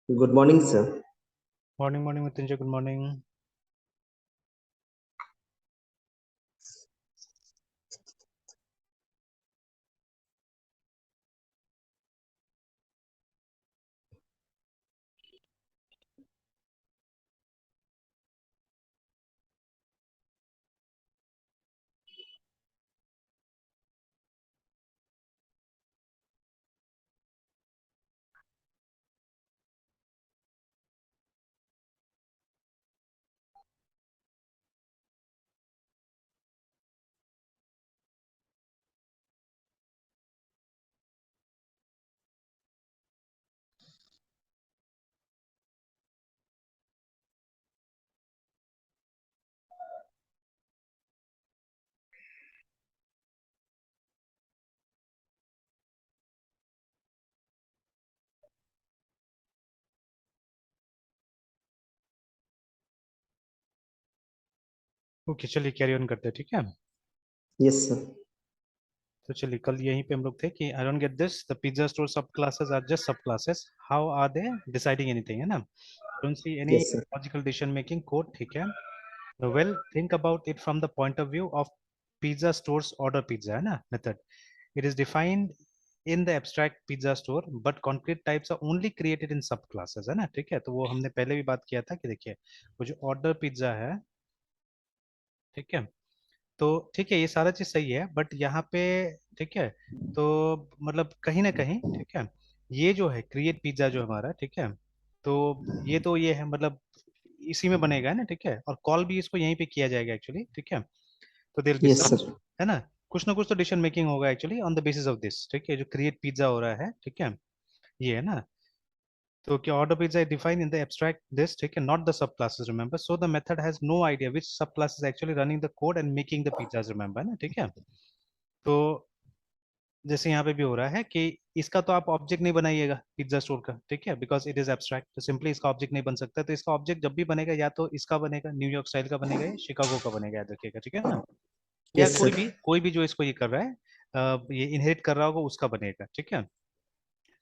Good morning, sir. Morning, morning, Mrityunjay. Good morning. Okay, चलिए carry on करते हैं, ठीक है। Yes, sir. तो चलिए, कल यहीं पे हम लोग थे कि I don't get this, the pizza store sub classes are just sub classes, how are they deciding anything, है ना। Don't see any Yes, sir. Logical decision making code, ठीक है। Well, think about it from the point of view of pizza stores order pizza, है ना, method. It is defined in the abstract pizza store but concrete types are only created in sub classes, है ना, ठीक है। तो वो हमने पहले भी बात किया था कि देखिए, वो जो ऑर्डर पिज्जा है, ठीक है, तो ठीक है, ये सारा चीज सही है, बट यहाँ पे, ठीक है, तो मतलब कहीं ना कहीं, ठीक है, ये जो है क्रिएट पिज्जा जो हमारा, ठीक है, तो ये है मतलब इसी में बनेगा, है ना, ठीक है, और कॉल भी इसको यहीं पे किया जाएगा एक्चुअली, ठीक है। तो there be Yes, some, sir. है ना, कुछ ना कुछ तो डिसीजन मेकिंग होगा actually on the basis of this, ठीक है, जो क्रिएट पिज्जा हो रहा है, ठीक है, ये है ना। तो क्या order pizza is defined in the abstract this, ठीक है, not the subclasses, remember, so the method has no idea which subclass is actually running the code and making the pizzas, remember, है ना, ठीक है। तो जैसे यहाँ पे भी हो रहा है कि इसका तो आप ऑब्जेक्ट नहीं बनाइएगा पिज्जा स्टोर का, ठीक है, बिकॉज इट इज एब्स्ट्रैक्ट, तो सिंपली इसका ऑब्जेक्ट नहीं बन सकता। तो इसका ऑब्जेक्ट जब भी बनेगा, या तो इसका बनेगा, न्यूयॉर्क स्टाइल का बनेगा, या शिकागो का बनेगा, याद रखिएगा, ठीक है ना, या Yes, कोई sir. भी जो इसको ये कर रहा है, ये इनहेरिट कर रहा होगा, उसका बनेगा, ठीक है।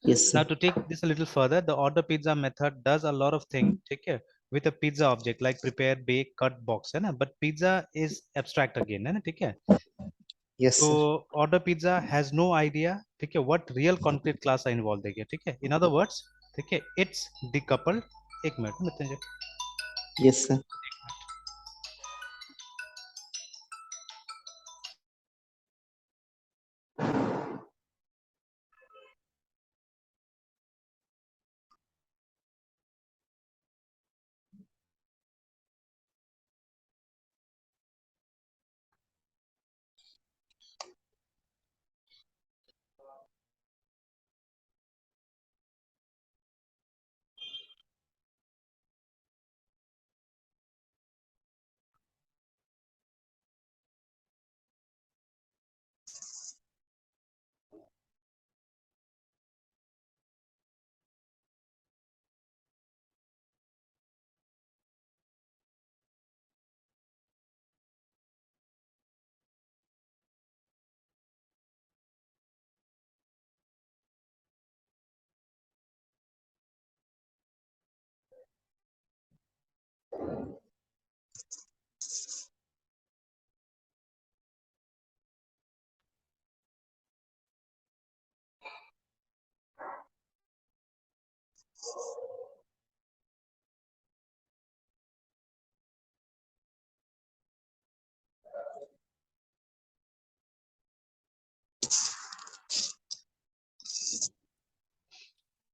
Yes, Now sir. to take this a little further, the order pizza method does a lot of things, ठीक है, with a pizza object like prepare, bake, cut, box, है ना, but pizza is abstract again, है ना, ठीक है। Yes, तो sir. Order pizza has no idea, ठीक है, व्हाट रियल कॉन्क्रीट क्लास है इन्वॉल्व, देखिए, ठीक है, इन अदर वर्ड्स, ठीक है, इट्स डिकपल्ड। एक मिनट मित्र, Yes, sir.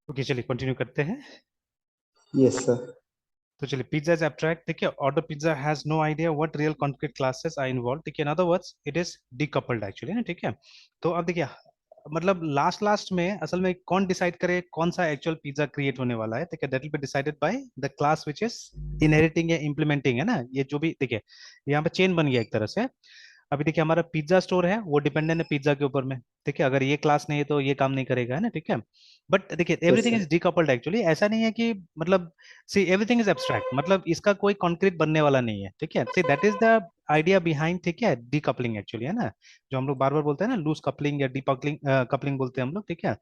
ओके, चलिए कंटिन्यू करते हैं। Yes, sir. तो चलिए, पिज्जा इज एब्स्ट्रैक्ट, ठीक है, order pizza has no idea what real concrete classes are involve, ठीक है, in other words it is decoupled actually ना, ठीक है। तो अब देखिए, मतलब लास्ट लास्ट में असल में कौन डिसाइड करे कौन सा एक्चुअल पिज्जा क्रिएट होने वाला है, ठीक है, that will be decided by the class which is inheriting या इम्प्लीमेंटिंग, है ना। ये जो भी देखिए, यहाँ पे चेन बन गया एक तरह से। अभी देखिए, हमारा पिज्जा स्टोर है, वो डिपेंडेंट है पिज्जा के ऊपर में, ठीक है, अगर ये क्लास नहीं है तो ये काम नहीं करेगा, है ना, ठीक है। बट देखिए, Yes, everything sir. Is decoupled actually, ऐसा नहीं है कि मतलब, सी एवरीथिंग इज एब्स्ट्रैक्ट, मतलब इसका कोई कॉन्क्रीट बनने वाला नहीं है, ठीक है, see that is the idea behind, ठीक है, डीकपलिंग एक्चुअली, है ना, जो हम लोग बार बार बोलते हैं ना, लूज कपलिंग या डीकपलिंग कपलिंग बोलते हैं हम लोग, ठीक है।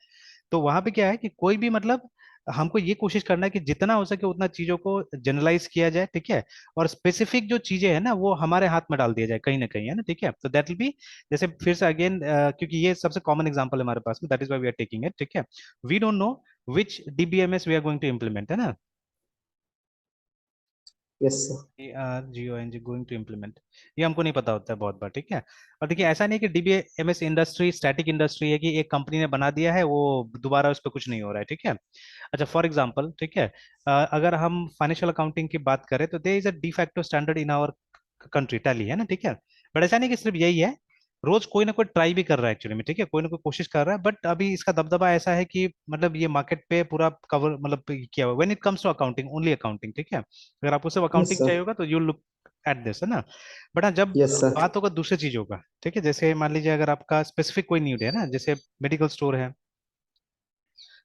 तो वहां पे क्या है कि कोई भी मतलब हमको ये कोशिश करना है कि जितना हो सके उतना चीजों को जनरलाइज किया जाए, ठीक है, और स्पेसिफिक जो चीजें है ना वो हमारे हाथ में डाल दिया जाए कहीं ना कहीं, है ना, ठीक है। तो दैट विल बी, जैसे फिर से अगेन, क्योंकि ये सबसे कॉमन एग्जांपल है हमारे पास में, that is why we are taking it, ठीक है। We don't know which DBMS we are going to implement, है ना, yes sir. GONG going to implement, ये हमको नहीं पता होता है बहुत बार, ठीक है। और देखिए ऐसा नहीं कि डीबीएमएस इंडस्ट्री स्टैटिक इंडस्ट्री है कि एक कंपनी ने बना दिया है वो दोबारा उस पर कुछ नहीं हो रहा है, ठीक है। अच्छा फॉर एग्जांपल, ठीक है, अगर हम फाइनेंशियल अकाउंटिंग की बात करें तो there is a de facto standard in our country, Tally, है ना, ठीक है। बट ऐसा नहीं कि सिर्फ यही है, रोज कोई ना कोई ट्राई भी कर रहा है एक्चुअली में, ठीक है, कोई ना कोई कोशिश कर रहा है, बट अभी इसका दबदबा ऐसा है कि मतलब ये मार्केट पे पूरा कवर मतलब किया हुआ, when it comes to accounting, only accounting, ठीक है। अगर आपको सिर्फ यस अकाउंटिंग सर। चाहिए होगा तो यू लुक एट दिस, है ना। बट हाँ, जब यस सर। बात होगा दूसरे चीजों का, ठीक है, जैसे मान लीजिए अगर आपका स्पेसिफिक कोई नीड है ना, जैसे मेडिकल स्टोर है,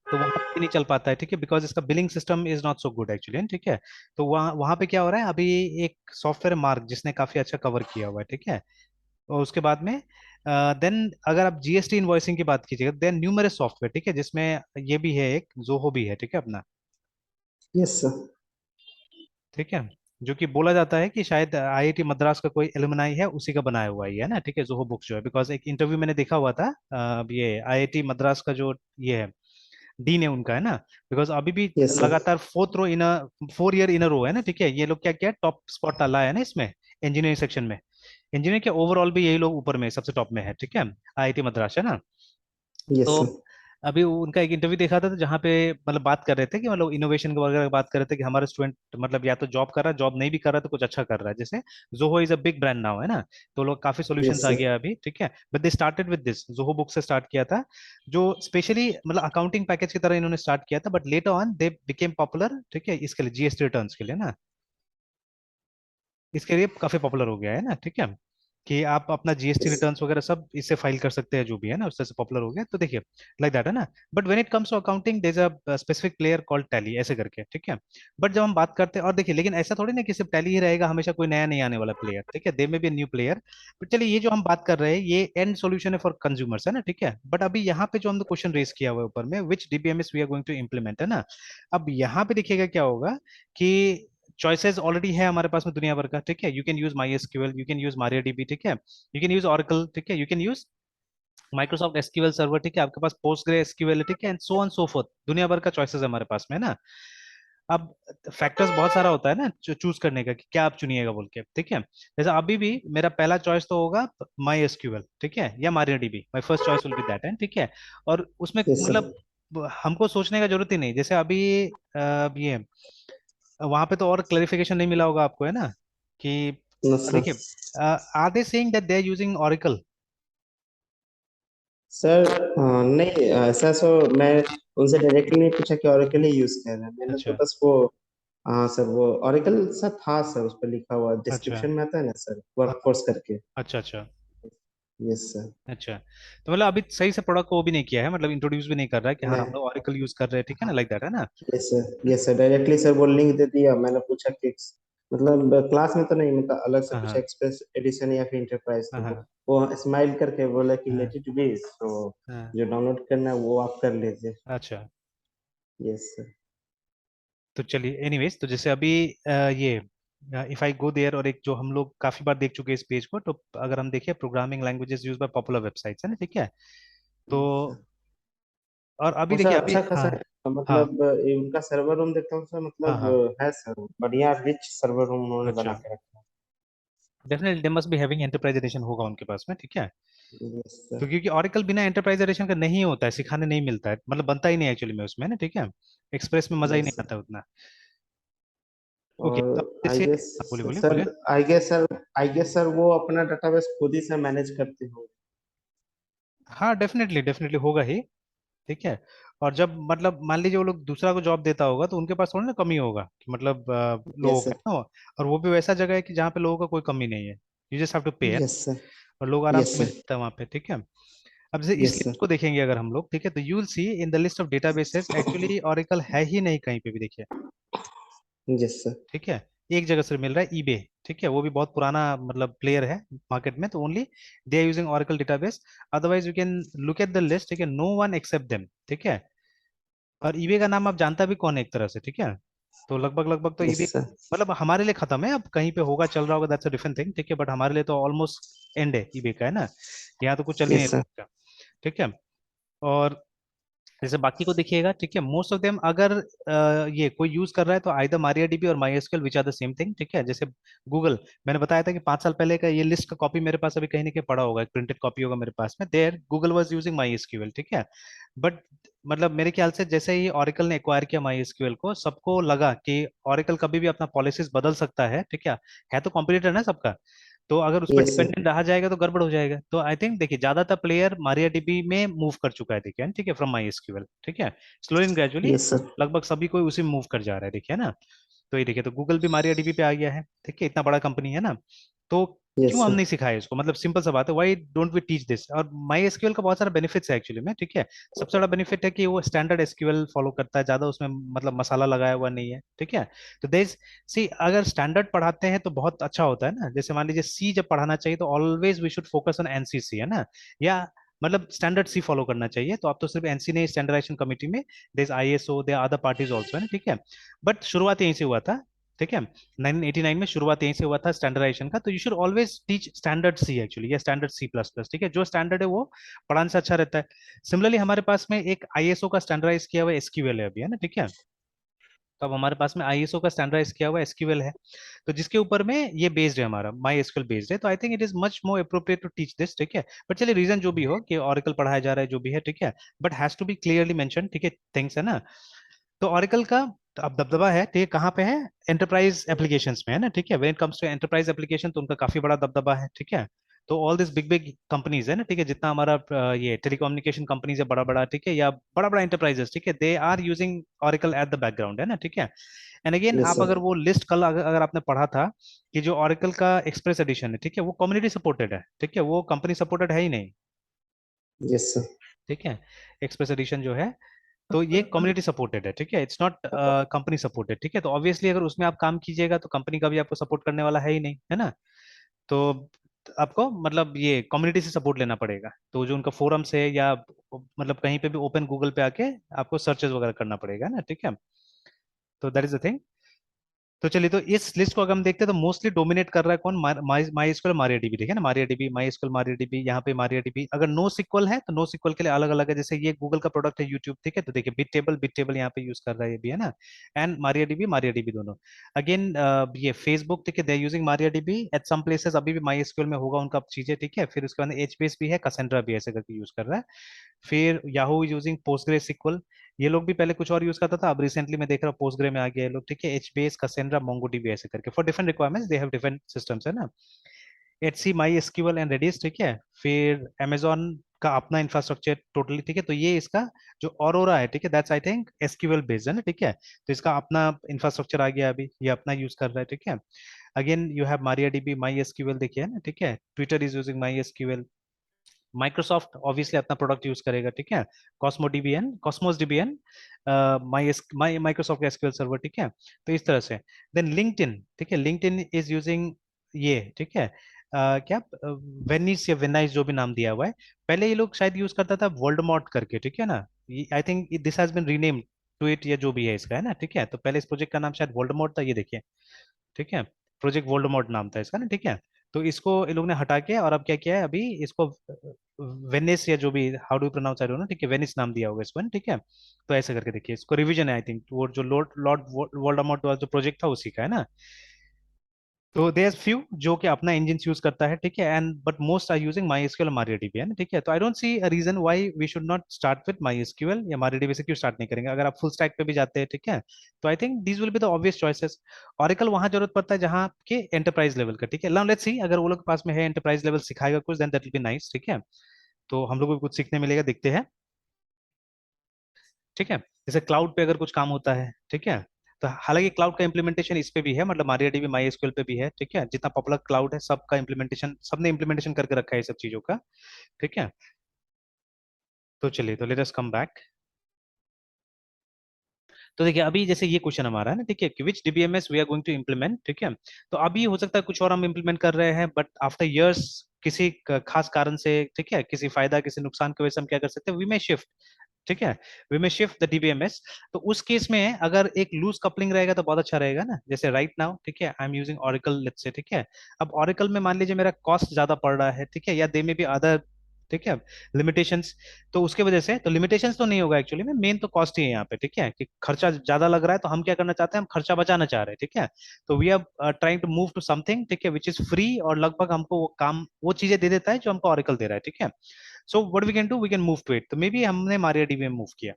तो वहां पे नहीं चल पाता है, ठीक है, बिकॉज इसका billing system is not so good actually, ठीक है। तो वहाँ वहां पे क्या हो रहा है अभी, एक सॉफ्टवेयर मार्क जिसने काफी अच्छा कवर किया हुआ है, ठीक है। और उसके बाद में देन अगर आप जीएसटी इनवॉइसिंग की बात कीजिएगा, देन न्यूमरस सॉफ्टवेयर, ठीक है, जिसमें ये भी है, एक जोहो भी है, ठीक है अपना, यस सर। ठीक है, जो कि बोला जाता है कि शायद आईआईटी मद्रास का कोई एलुमनाई है उसी का बनाया हुआ ही है ना, ठीक है, जोहो बुक्स जो है, बिकॉज एक इंटरव्यू मैंने देखा हुआ था, ये आईआईटी मद्रास का जो ये है डीन है उनका, है ना, बिकॉज अभी भी यस सर। लगातार 4 ईयर इन अ रो, है ना, ठीक है, ये लोग क्या क्या टॉप स्पॉट डाला है ना इसमें, इंजीनियरिंग सेक्शन में, इंजीनियरिंग के ओवरऑल भी यही लोग ऊपर में सबसे टॉप में है, ठीक है, आईआईटी मद्रास, है ना। यस तो सर। अभी उनका एक इंटरव्यू देखा था, तो जहाँ पे मतलब बात कर रहे थे कि मतलब इनोवेशन वगैरह बात कर रहे थे कि हमारा स्टूडेंट मतलब या तो जॉब कर रहा है, जॉब नहीं भी कर रहा है तो कुछ अच्छा कर रहा है, जैसे Zoho is a big brand now, है ना, तो लोग काफी सॉल्यूशंस यस आ सर। गया अभी, ठीक है। But they started with this, Zoho book से स्टार्ट किया था, जो स्पेशली मतलब अकाउंटिंग पैकेज की तरह इन्होंने स्टार्ट किया था, but later on they became popular, ठीक है, इसके लिए जीएसटी रिटर्न्स के लिए ना, इसके लिए काफी पॉपुलर हो गया है ना, ठीक है, कि आप अपना जीएसटी यस। रिटर्न्स वगैरह सब इससे फाइल कर सकते हैं, जो भी है ना, उससे पॉपुलर हो गया, तो देखिए लाइक दैट, है ना। But when it comes to accounting there is a specific player called Tally, ऐसे करके, ठीक है। बट जब हम बात करते हैं, और देखिए लेकिन ऐसा थोड़ी ना कि सिर्फ टैली ही रहेगा हमेशा, कोई नया नहीं आने वाला प्लेयर, ठीक है, दे में बी न्यू प्लेयर। बट चलिए ये जो हम बात कर रहे हैं ये एंड सॉल्यूशन है फॉर कंज्यूमर्स, है ना, ठीक है। बट अभी यहाँ पे जो हमने क्वेश्चन रेज किया हुआ है ऊपर में, which DBMS we are going to implement, है ना। अब यहाँ पे देखिएगा क्या होगा कि चॉइसेस ऑलरेडी है हमारे पास में दुनिया भर का, ठीक है, you can use MySQL, you can use MariaDB, ठीक है, यू कैन यूज ऑरेकल, ठीक है, you can use Microsoft SQL server, ठीक है, आपके पास पोस्टग्रे एसक्यूएल है, ठीक है, and so on so forth, दुनिया भर का चॉइसेस है हमारे पास में, है ना। अब फैक्टर्स बहुत सारा होता है ना चूज करने का कि क्या आप चुनिएगा बोल के, ठीक है। जैसे अभी भी मेरा पहला चॉइस तो होगा माई एसक्यूएल, ठीक है, या MariaDB, my first choice will be that, है, ठीक है। और उसमें यस सर। मतलब हमको सोचने का जरूरत ही नहीं, जैसे अभी ये वहां पे तो और क्लेरिफिकेशन नहीं मिला होगा आपको, है ना, कि नो सर। देखिए are they saying that they are using Oracle. Sir नहीं, ऐसा सो मैं उनसे डायरेक्टली नहीं पूछा कि ओरेकल ही यूज कर रहे हैं, मैंने तो अच्छा बस वो। हाँ सर, वो ओरेकल सर था सर, उस पर लिखा हुआ अच्छा। डिस्क्रिप्शन में आता है ना सर, हाँ, वर्कफोर्स करके। अच्छा अच्छा। Yes sir. अच्छा, तो मतलब अभी सही से प्रोडक्ट को वो भी नहीं किया है, मतलब इंट्रोड्यूस भी नहीं कर रहा है कि हाँ हम नहीं। लोग ऑरेकल यूज कर रहे हैं, ठीक है ना, लाइक दैट, है ना। Yes sir. Yes sir, directly sir वो लिंक दे दिया, मैंने पूछा कि मतलब क्लास में तो नहीं, मतलब अलग से हाँ पूछा हाँ एक्सप्रेस एडिशन या फिर इंटरप्राइज, हाँ तो हाँ वो स्माइल करके बोला कि हाँ लेट इट बी, तो हाँ। जो डाउनलोड करना है वो आप कर लीजिए। अच्छा, यस सर। तो चलिए एनीवेज, तो जैसे अभी ये इफ आई गो देयर, और एक जो हम लोग काफी बार देख चुके हैं इस पेज को, तो अगर हम देखें programming languages use by popular websites, है ना, ठीक है। तो यस सर। और वो अभी सर देखिए अभी अच्छा खासा हाँ है, हाँ मतलब उनका सर्वर रूम देखता हूँ सर, हाँ मतलब हाँ। है सर, बढ़िया रिच सर्वर रूम उन्होंने बना अच्छा, के रखा definitely they must be having enterprise edition होगा उनके पास में, ठीक है। है। Yes sir. तो क्योंकि ऑरेकल बिना एंटरप्राइज एडिशन का नहीं होता है, सिखाने नहीं मिलता है, मतलब बनता ही नहीं एक्चुअली में उसमें ना, ठीक है, एक्सप्रेस में मजा ही यस नहीं सर। आता उतना। ओके, तो और आई जैसे गेस बोलिए बोलिए सर, बोलिए। आई गेस सर वो अपना डेटाबेस खुद ही से मैनेज करते हो। हाँ डेफिनेटली डेफिनेटली होगा ही, ठीक है। और जब मतलब मान लीजिए वो लोग दूसरा को जॉब देता होगा तो उनके पास थोड़ी ना कमी होगा कि मतलब लोगों यस का, सर। है ना, और वो भी वैसा जगह है कि जहाँ पे लोगों का कोई कमी नहीं है, यू जस्ट हैव टू पे, यस सर। और लोग आराम यस से मिल सर। जाता है वहाँ पे, ठीक है। अब जैसे इस यस लिस्ट सर। को देखेंगे अगर हम लोग, ठीक है, तो you will see in the list of databases actually oracle है ही नहीं कहीं पे भी, देखिए, यस सर। ठीक है। एक जगह से मिल रहा है, ईबे, ठीक है, वो भी बहुत पुराना मतलब प्लेयर है मार्केट में, तो only they are using Oracle database. Otherwise you can look at the list, ठीक है, नो वन एक्सेप्ट देम, ठीक है। और ईबे का नाम आप जानता भी कौन है एक तरह से, ठीक है। तो लगभग लगभग तो ईबे यस सर। मतलब हमारे लिए खत्म है, अब कहीं पे होगा चल रहा होगा, दैट्स अ डिफरेंट थिंग, ठीक है, बट हमारे लिए तो ऑलमोस्ट एंड है ईबे का, है ना। यहाँ तो कुछ चल ही नहीं यस सर। सकता, ठीक है। और जैसे बाकी को देखिएगा, ठीक है, मोस्ट ऑफ देम अगर ये कोई यूज कर रहा है तो आइदर MariaDB और MySQL which are the same thing, ठीक है। जैसे गूगल, मैंने बताया था कि 5 साल पहले का ये लिस्ट का कॉपी मेरे पास अभी कहीं ना कहीं पड़ा होगा, एक प्रिंटेड कॉपी होगा मेरे पास में, there Google was using MySQL, ठीक है। बट मतलब मेरे ख्याल से जैसे ही Oracle ने एक्वायर किया MySQL को, सबको लगा कि Oracle कभी भी अपना पॉलिसीज बदल सकता है तो कॉम्पिटिटर ना सबका, तो अगर उस पर यस सर। डिपेंडेंट रहा जाएगा तो गड़बड़ हो जाएगा। तो आई थिंक देखिए ज्यादातर प्लेयर MariaDB में मूव कर चुका है, देखिए, ठीक है, फ्रॉम MySQL, ठीक है, slowly and gradually yes sir. लगभग सभी कोई उसी में मूव कर जा रहा है, देखिए ना। तो ये देखिए, तो गूगल भी MariaDB पे आ गया है, ठीक है, इतना बड़ा कंपनी है ना। तो यस क्यों हम सर। नहीं सिखाए इसको, मतलब सिंपल सा बात है, why don't we teach this. और MySQL का बहुत सारा बेनिफिट्स है एक्चुअली में, ठीक है। सबसे बड़ा बेनिफिट है कि वो स्टैंडर्ड एसक्यूएल फॉलो करता है, ज्यादा उसमें मतलब मसाला लगाया हुआ नहीं है, ठीक है। तो देर सी अगर स्टैंडर्ड पढ़ाते हैं तो बहुत अच्छा होता है ना। जैसे मान लीजिए सी जब पढ़ाना चाहिए तो always we should focus on ANSI C, है ना, या मतलब स्टैंडर्ड सी फॉलो करना चाहिए। तो आप तो सिर्फ एनसी नहीं, स्टैंडर्डाइजेशन कमिटी में there is ISO, there are other parties also, है ना, ठीक है। बट शुरुआत यहीं से हुआ था, ठीक है, 1989 में शुरुआत यहीं से हुआ था स्टैंडर्डाइजेशन का। तो you should always teach standard C actually, या स्टैंडर्ड C++, ठीक है, जो स्टैंडर्ड है वो पढ़ाने से अच्छा रहता है। सिमिलरली हमारे पास में एक आईएसओ का स्टैंडर्डाइज किया हुआ एसक्यूएल है अभी, है ना, ठीक है। तो अब हमारे पास में आईएसओ का स्टैंडर्डाइज किया हुआ एसक्यूएल है, तो जिसके ऊपर में ये बेस्ड है, हमारा माई एसक्यूएल बेस्ड है। तो I think it is much more appropriate to teach this, ठीक है। बट चलिए, रीजन जो भी हो कि ऑरिकल पढ़ाया जा रहा है, जो भी है, ठीक है, but has to be clearly mention, ठीक है, थिंग्स, है ना। तो ऑरिकल का अब दबदबा है, ठीक है, कहाँ पे है, एंटरप्राइज एप्लीकेशंस में, है ना, ठीक है। When it comes to enterprise application तो उनका काफी बड़ा दबदबा है, ठीक है। तो all this big big companies है ना, ठीक है, जितना हमारा ये टेलीकम्युनिकेशन कंपनीज है बड़ा बड़ा, ठीक है, या बड़ा बड़ा एंटरप्राइजेस, ठीक है, they are using Oracle at the background, है ना, ठीक है। एंड अगेन यस आप सर। अगर वो लिस्ट कल अगर आपने पढ़ा था कि जो ऑरिकल का एक्सप्रेस एडिशन है, ठीक है, वो कम्युनिटी सपोर्टेड है, ठीक है, वो कंपनी सपोर्टेड है ही नहीं, यस सर। ठीक है। एक्सप्रेस एडिशन जो है, तो ये कम्युनिटी सपोर्टेड है, ठीक है, इट्स नॉट कंपनी सपोर्टेड, ठीक है। तो ऑब्वियसली अगर उसमें आप काम कीजिएगा तो कंपनी का भी आपको सपोर्ट करने वाला है ही नहीं, है ना। तो आपको मतलब ये कम्युनिटी से सपोर्ट लेना पड़ेगा, तो जो उनका फोरम्स है या मतलब कहीं पे भी ओपन गूगल पे आके आपको सर्चेस वगैरह करना पड़ेगा ना, ठीक है। तो दैट इज द थिंग। तो चलिए, तो इस लिस्ट को अगर हम देखते हैं तो मोस्टली डोमिनेट कर रहा है कौन, माई स्क्वेल MariaDB, ठीक है ना, MariaDB, माई स्क्वेल MariaDB, यहाँ पे MariaDB। अगर नो सिक्वल है तो नो सिक्वल के लिए अलग अलग है, जैसे ये गूगल का प्रोडक्ट है यूट्यूब, ठीक है, तो देखिए बिट टेबल यहाँ पे यूज कर रहा है ये भी, है ना। एंड MariaDB दोनों। अगेन ये फेसबुक, ठीक है, they using MariaDB at some places, अभी भी माई स्क्वेल में होगा उनका चीजें, ठीक है। फिर उसके बाद HBase भी है, कसेंड्रा भी ऐसे करके यूज कर रहा है। फिर याहू यूजिंग पोस्टग्रे, ये लोग भी पहले कुछ और यूज करता था, अब रिसेंटली मैं देख रहा हूँ पोस्टग्रे में आ गया ये लोग, ठीक है। एचबेस, कसेंड्रा, मोंगोडीबी ऐसे करके for different requirements they have different systems, है ना। HC, my SQL and Redis, ठीक है। फिर अमेजोन का अपना इंफ्रास्ट्रक्चर टोटली, ठीक है, तो ये इसका जो ऑरोरा है, ठीक है, that's I think SQL based, है ना, ठीक है। तो इसका अपना इंफ्रास्ट्रक्चर आ गया अभी, ये अपना यूज कर रहा है, ठीक है। Again you have MariaDB, my SQL, देखिए, है ना, ठीक है। Twitter is using my SQL. Microsoft obviously अपना प्रोडक्ट यूज करेगा, ठीक है, कॉस्मोस डीबीएन, माई माइक्रोसॉफ्ट एसक्यूएल सर्वर, ठीक है। तो इस तरह से देन लिंक्डइन, ठीक है, लिंक्डइन इज यूजिंग ये, ठीक है, क्या वेनिस या वेनाइस जो भी नाम दिया हुआ है, पहले ये लोग शायद यूज करता था वर्ल्डमॉट करके, ठीक है ना। I think this has been renamed to it, या जो भी है इसका, है ना, ठीक है। तो पहले इस प्रोजेक्ट का नाम शायद वर्ल्डमॉट था, ये देखिए, ठीक है, प्रोजेक्ट वोल्डेमॉर्ट नाम था इसका ना, ठीक है। तो इसको इन लोग ने हटा के और अब क्या किया है, अभी इसको वेनिस या जो भी, how do pronounce, I don't know, ठीक है, वेनिस नाम दिया होगा इसको ना, ठीक है। तो ऐसे करके देखिए, इसको रिवीजन है आई थिंक, वो जो लॉर्ड लॉर्ड वोल्डेमॉर्ट वाला जो प्रोजेक्ट था उसी का, है ना। तो देयर फ्यू जो कि अपना इंजन यूज करता है, ठीक है, and but most are using MySQL और MariaDB, है ना, ठीक है। तो I don't see a reason why we should not start with MySQL या MariaDB से क्यों स्टार्ट नहीं करेंगे, अगर आप फुल स्टैक पे भी जाते हैं, ठीक है। तो I think these will be the obvious choices. Oracle वहां जरूरत पड़ता है जहां के एंटरप्राइज लेवल का, ठीक है। नाउ लेट्स सी, अगर वो लोग के पास में है एंटरप्राइज लेवल सिखाएगा कुछ, then that will be nice, ठीक है। तो हम लोग को भी कुछ सीखने मिलेगा, देखते हैं, ठीक है। जैसे क्लाउड पे अगर कुछ काम होता है, ठीक है, तो हालांकि क्लाउड का इम्प्लीमेंटेशन इस पे भी है, मतलब MariaDB माई एसक्यूएल पे भी है, ठीक है। जितना पॉपुलर क्लाउड है सबका इम्प्लीमेंटेशन, सबने इम्प्लीमेंटेशन करके रखा है ये सब चीजों का, ठीक है। तो चलिए, तो लेट अस कम बैक। तो देखिए, अभी जैसे ये क्वेश्चन हमारा है ना, ठीक है, कि which DBMS we are going to implement, ठीक है। तो अभी हो सकता है कुछ और हम इम्प्लीमेंट कर रहे हैं, बट आफ्टर इयर्स किसी खास कारण से, ठीक है, किसी फायदा किसी नुकसान की वजह से हम क्या कर सकते हैं, वी मे शिफ्ट ठीक है, we may shift the DBMS. तो उस केस में अगर एक लूज कपलिंग रहेगा तो बहुत अच्छा रहेगा ना, जैसे राइट नाउ, ठीक है, I am using Oracle let's say, ठीक है। अब ऑरिकल में मान लीजिए मेरा कॉस्ट ज्यादा पड़ रहा है, ठीक है, या दे में भी अदर, ठीक है, लिमिटेशंस। तो उसके वजह से तो लिमिटेशंस तो नहीं होगा एक्चुअली में, मेन तो कॉस्ट ही है यहाँ पे, ठीक है, कि खर्चा ज्यादा लग रहा है, तो हम क्या करना चाहते हैं, हम खर्चा बचाना चाह रहे हैं, ठीक है। तो we are trying to move to something, ठीक है, विच इज फ्री, और लगभग हमको वो काम वो चीजें दे देता है जो हमको ऑरिकल दे रहा है, ठीक है। So what we can do, we can move to it. तो मे बी हमने मारियाडीबी में मूव किया,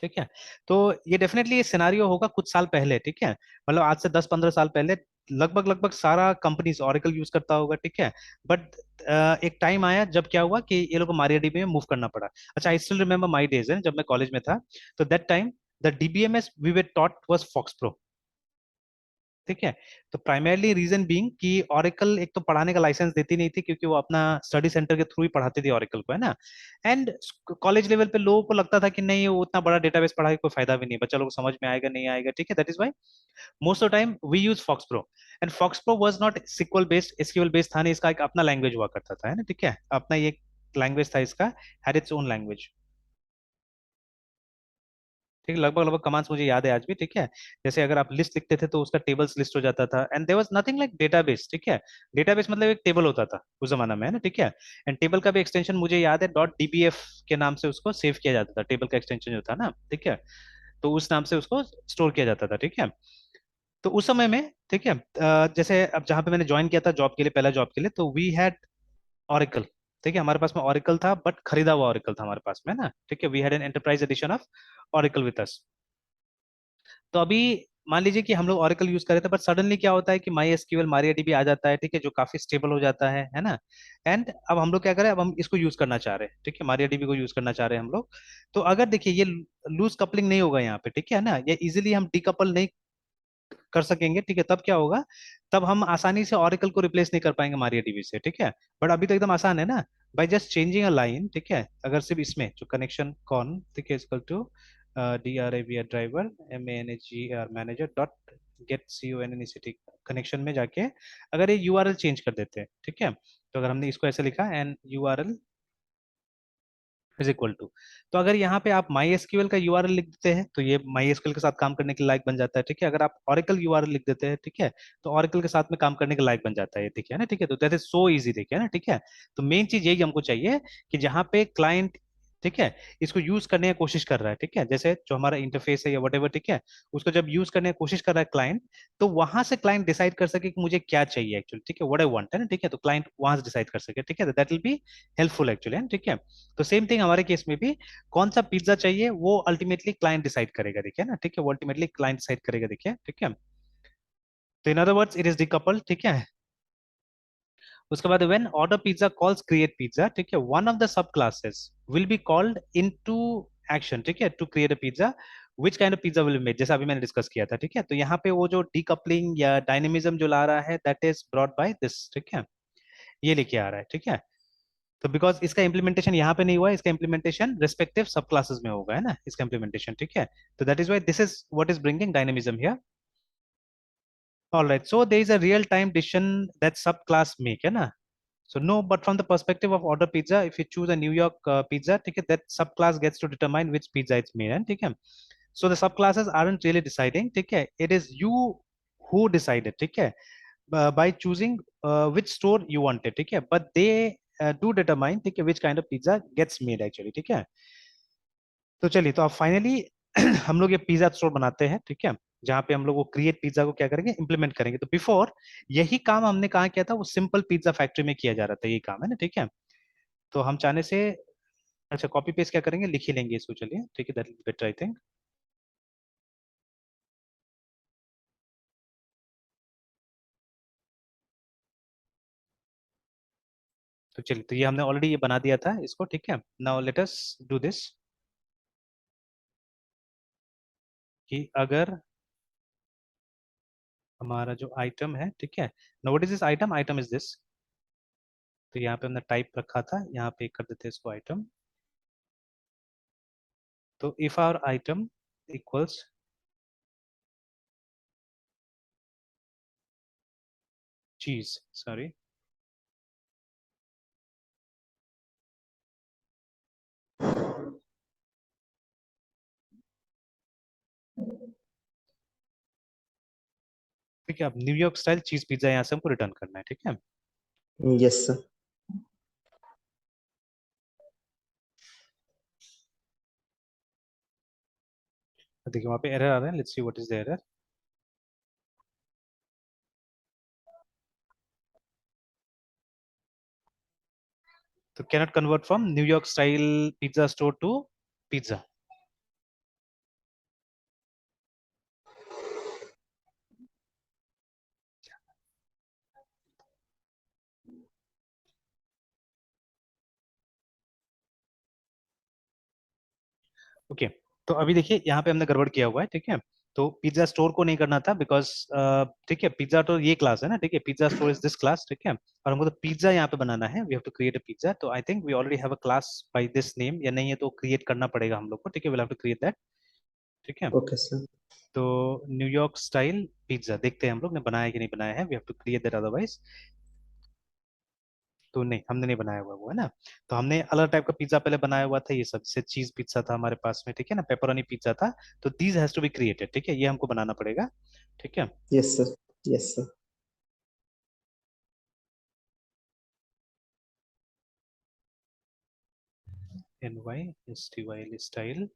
ठीक है। तो ये डेफिनेटली ये सिनारियो होगा कुछ साल पहले, ठीक है, मतलब आज से 10-15 साल पहले लगभग लगभग सारा कंपनीज ऑरेकल यूज करता होगा, ठीक है। बट एक टाइम आया जब क्या हुआ कि ये लोग को मारियाडीबी में मूव करना पड़ा। अच्छा, I still remember my days है जब मैं कॉलेज में था। तो that time the DBMS we were taught was FoxPro, ठीक है। तो प्राइमरली रीजन बीइंग कि ऑरेकल एक तो पढ़ाने का लाइसेंस देती नहीं थी, क्योंकि वो अपना स्टडी सेंटर के थ्रू ही पढ़ाती थी ऑरेकल को, है ना। एंड कॉलेज लेवल पे लोगों को लगता था कि नहीं, वो उतना बड़ा डेटाबेस पढ़ा के कोई फायदा भी नहीं, बच्चा लोग को समझ में आएगा नहीं आएगा, ठीक है। That is why most of time we use FoxPro. And FoxPro was not sequel based, SQL based था नहीं, इसका एक अपना लैंग्वेज हुआ करता था, है ना, ठीक है, अपना ये लैंग्वेज था इसका, हैड इट्स ओन लैंग्वेज, ठीक है। लगभग लगभग कमांड्स मुझे याद है आज भी, ठीक है। जैसे अगर आप लिस्ट लिखते थे तो उसका टेबल्स लिस्ट हो जाता था, and there was nothing like database, ठीक है। डेटाबेस मतलब एक टेबल होता था उस जमाना में, है ना, ठीक है। एंड टेबल का भी एक्सटेंशन मुझे याद है डॉट डीबीएफ के नाम से उसको सेव किया जाता था, टेबल का एक्सटेंशन जो था ना, ठीक है। तो उस नाम से उसको स्टोर किया जाता था, ठीक है। तो उस समय में, ठीक है, जैसे अब जहाँ पे मैंने ज्वाइन किया था जॉब के लिए, पहला जॉब के लिए, तो वी हैड ऑरिकल, ठीक है, हमारे पास में ऑरिकल था, बट खरीदा हुआ ऑरिकल था हमारे पास में ना, ठीक है। We had an enterprise edition of Oracle with us. तो अभी मान लीजिए कि हम लोग ऑरेकल यूज कर रहे थे, बट सडनली क्या होता है कि माई एसक्यूएल मारियाडीबी आ जाता है, ठीक है, जो काफी स्टेबल हो जाता है ना। एंड अब हम लोग क्या करें, अब हम इसको यूज करना चाह रहे हैं, ठीक है, मारियाडीबी को यूज करना चाह रहे हैं हम लोग। तो अगर देखिए ये लूज कपलिंग नहीं होगा यहाँ पे, ठीक है ना, ये इजिली हम डीकपल नहीं कर सकेंगे, ठीक है। तब क्या होगा, तब हम आसानी से ऑरेकल को रिप्लेस नहीं कर पाएंगे मारियाडीबी से, ठीक है। बट अभी तो एकदम आसान है ना, by just changing a line, ठीक है। अगर सिर्फ इसमें जो कनेक्शन कॉन, ठीक है, equal to DRAVR driver MANAGR manager dot get CONNECT connection में जाके अगर ये URL चेंज कर देते हैं, ठीक है। तो अगर हमने इसको ऐसे लिखा and URL is equal to, तो अगर यहाँ पे आप माई एसक्यूएल का यूआरएल लिख देते हैं तो ये माई एसक्यूएल के साथ काम करने के लायक बन जाता है, ठीक है। अगर आप ऑरेकल यूआरएल लिख देते हैं, ठीक है, तो ऑरेकल के साथ में काम करने के लायक बन जाता है, देखिए ना, ठीक है। तो दैट इज सो इजी, देखिए ना, ठीक है। तो मेन चीज यही हमको चाहिए कि जहाँ पे क्लाइंट, ठीक है, इसको यूज करने की कोशिश कर रहा है, ठीक है, जैसे जो हमारा इंटरफेस है या वट एवर, ठीक है, उसको जब यूज करने की कोशिश कर रहा है क्लाइंट, तो वहां से क्लाइंट डिसाइड कर सके कि मुझे क्या चाहिए एक्चुअली, ठीक है, व्हाट आई वांट, है ना, ठीक है। तो क्लाइंट वहां से डिसाइड कर सके, ठीक है, that will be helpful actually, ठीक है। तो सेम थिंग हमारे केस में भी, कौन सा पिज्जा चाहिए वो अल्टीमेटली क्लाइंट डिसाइड करेगा, देखिए ना, ठीक है, वो अल्टीमेटली क्लाइंट डिसाइड करेगा, देखिए, ठीक है। तो in other words it is decoupled, ठीक है। उसके बाद when order pizza calls create pizza, ठीक है, one of the sub classes will be called into action, ठीक है, to create a pizza, which kind of pizza will be made, जैसा अभी मैंने डिस्कस किया था, ठीक है। तो यहाँ पे वो जो डीकपलिंग या डायनेमिज्म जो ला रहा है, that is brought by this, ठीक है, ये लेके आ रहा है, ठीक है। तो बिकॉज इसका इम्प्लीमेंटेशन यहाँ पे नहीं हुआ है, इसका इम्प्लीमेंटेशन रिस्पेक्टिव सब क्लासेस में होगा, है ना, इसका इम्प्लीमेंटेशन, ठीक है। तो that is why this is what is bringing dynamism here. All right, so there is a real time decision that subclass make, है ना. So no, but from the perspective of order pizza, if you choose a New York pizza, ठीक है, that subclass gets to determine which pizza it's made, है, ठीक है. So the subclasses aren't really deciding, ठीक है, it is you who decided, ठीक है, by choosing which store you wanted, ठीक है, but they do determine, ठीक है, which kind of pizza gets made actually, ठीक है. तो चलिए, तो अब फाइनली हम लोग ये पिज्जा स्टोर बनाते हैं, ठीक है, जहाँ पे हम लोग वो क्रिएट पिज्जा को क्या करेंगे, इंप्लीमेंट करेंगे। तो बिफोर यही काम हमने कहा किया था, वो सिंपल पिज्जा फैक्ट्री में किया जा रहा था, यही काम है ना, ठीक है। तो हम चाहने से, अच्छा, कॉपी पेस्ट क्या करेंगे, लिख ही लेंगे इसको, चलिए, ठीक है, that is better I think. तो चलिए, तो ये हमने ऑलरेडी ये बना दिया था इसको, ठीक है। Now let us do this, कि अगर हमारा जो आइटम है, ठीक है, now what is this item, item is this. तो यहाँ पे हमने टाइप रखा था, यहाँ पे कर देते हैं इसको आइटम। तो इफ आवर आइटम इक्वल्स चीज, सॉरी, ठीक है, अब न्यूयॉर्क स्टाइल चीज पिज्जा यहाँ से हमको रिटर्न करना है, ठीक है। Yes sir. देखिए वहाँ पे एरर आ रहा है, let's see what is the error. तो cannot convert from New York style pizza store to pizza. Okay, तो अभी देखिए यहाँ पे हमने गड़बड़ किया हुआ है, ठीक है। तो पिज्जा स्टोर को नहीं करना था बिकॉज, ठीक है, पिज्जा तो ये क्लास है ना, ठीक है, pizza store is this class, ठीक है। और हमको तो पिज्जा यहाँ पे बनाना है, we have to create a pizza. तो I think we already have a class by this name, या नहीं है तो क्रिएट करना पड़ेगा हम लोग को, ठीक है, will have to create that, ठीक है। Okay sir. तो न्यूयॉर्क स्टाइल पिज्जा देखते हैं हम लोग ने बनाया कि नहीं बनाया है, we have to create that otherwise. तो नहीं, हमने नहीं बनाया हुआ वो, है ना। तो हमने अलग टाइप का पिज्जा पहले बनाया हुआ था, ये सबसे चीज पिज्जा था हमारे पास में, ठीक है ना, पेपरोनी पिज्जा था। तो these has to be created, ठीक है, ये हमको बनाना पड़ेगा, ठीक है। Yes sir. Yes sir. NYSTYL style.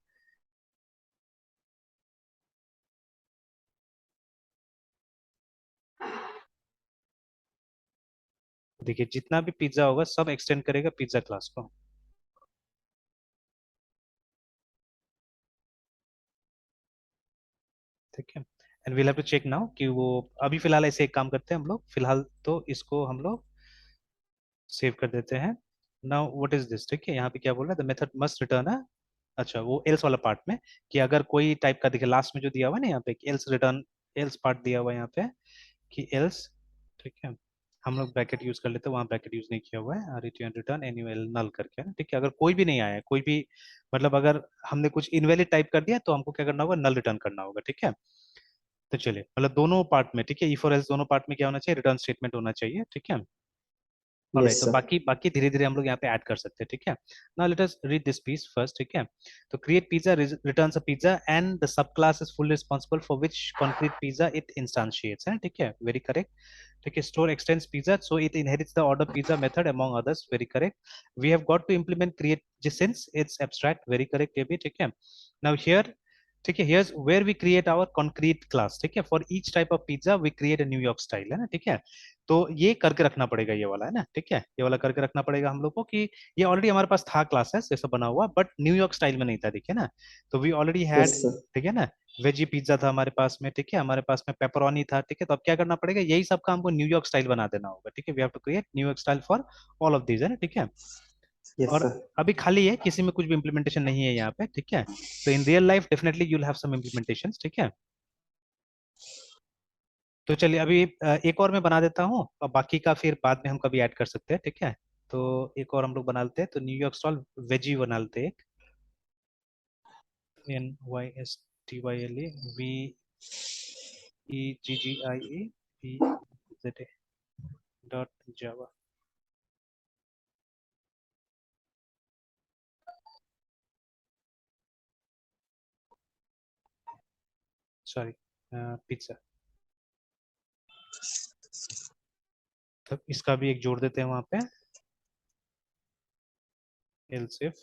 देखिए जितना भी पिज्जा होगा सब एक्सटेंड करेगा पिज्जा क्लास को, ठीक है। And we'll have to check now कि वो, अभी फिलहाल ऐसे एक काम करते हैं हम लोग, फिलहाल तो इसको हम लोग सेव कर देते हैं। नाउ व्हाट इज दिस, ठीक है, यहाँ पे क्या बोल रहा है, द मेथड मस्ट रिटर्न अ, अच्छा वो एल्स वाला पार्ट में, कि अगर कोई टाइप का, देखिए लास्ट में जो दिया हुआ है ना यहाँ पे, एल्स रिटर्न, एल्स पार्ट दिया हुआ है यहाँ पे, कि एल्स, ठीक है, हम लोग ब्रैकेट यूज कर लेते हैं, वहाँ ब्रैकेट यूज नहीं किया हुआ है, रिटर्न एनुअल नल करके, है ना, ठीक है। अगर कोई भी नहीं आया है, कोई भी, मतलब अगर हमने कुछ इनवैलिड टाइप कर दिया तो हमको क्या करना होगा, नल रिटर्न करना होगा, ठीक है। तो चलिए, मतलब दोनों पार्ट में, ठीक है, ई फॉर एल्स दोनों पार्ट में क्या होना चाहिए, रिटर्न स्टेटमेंट होना चाहिए, ठीक है। ऑलराइट, यस तो सर। बाकी बाकी धीरे धीरे हम लोग यहाँ पे ऐड कर सकते हैं, ठीक है। Now let us read this piece first, ठीक है। तो create pizza returns a pizza and the sub class is full responsible for which concrete pizza it instantiates, है, ठीक है, वेरी करेक्ट, ठीक है। Store extends pizza so it inherits the order pizza method among others, very correct. We have got to implement create since it's abstract, very correct, ये भी ठीक है। Now here, ठीक है, here's where we create our concrete class, ठीक है, for each type of pizza we create a New York style, है ना, ठीक है। तो ये करके रखना पड़ेगा, ये वाला, है ना, ठीक है, ये वाला करके रखना पड़ेगा हम लोग को, कि ये ऑलरेडी हमारे पास था क्लासेस जैसा बना हुआ, बट न्यूयॉर्क स्टाइल में नहीं था, देखिए ना। तो we already yes had, sir. ठीक है ना, वेजी पिज्जा था हमारे पास में, ठीक है, हमारे पास में पेपरोनी था, ठीक है। तो अब क्या करना पड़ेगा, यही सब का हमको न्यूयॉर्क स्टाइल बना देना होगा, ठीक है, we have to create New York style for all of these, है ना, ठीक है। यस और सर। अभी खाली है, किसी में कुछ भी इंप्लीमेंटेशन नहीं है यहाँ पे, ठीक है। तो in real life definitely you'll have some implementation, ठीक है। तो चलिए अभी एक और मैं बना देता हूँ, और बाकी का फिर बाद में हम कभी ऐड कर सकते हैं, ठीक है। तो एक और हम लोग बना लेते हैं, तो न्यूयॉर्क स्टॉल वेजी बना लेते हैं, NYSTYLA VEGGIA dot Java, sorry, pizza. तो इसका भी एक जोड़ देते हैं वहां पे, else if,